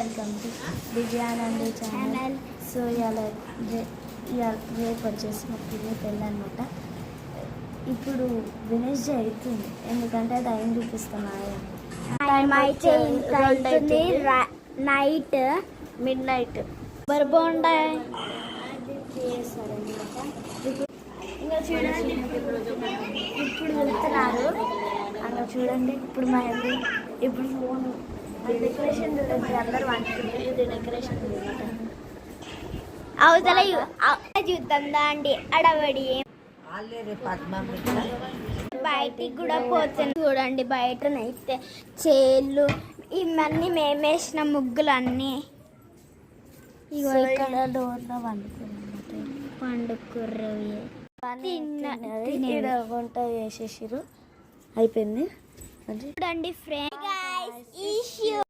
Welcome to Divyanandi channel. So ఇలా రేపు వచ్చేసి మా పిల్లలు పెళ్ళి అనమాట. ఇప్పుడు వెనస్డే అవుతుంది, ఎందుకంటే టైం చూపిస్తున్నాయి. టైం అయితే నైట్ మిడ్ నైట్ బర్బోండా చేస్తారనమాట. ఇంకా చూడండి ఇప్పుడు వెళ్తున్నారు. అలా చూడండి ఇప్పుడు మా హెల్దీ ఇప్పుడు ఫోన్ డెకరేషన్ చూడండి, అందరూ వండుకుంటే ఇది డెకరేషన్ అనమాట. అవతల చూద్దాం దాండి అడవడి బయటికి కూడా పోతుంది. చూడండి బయటనైతే చేళ్ళు ఇవన్నీ మేమేసిన ముగ్గులు అన్నీ ఇక్కడ డోర్లో పండుకుర్రు వంట చేసేసారు, అయిపోయింది. చూడండి ఫ్రెండ్స్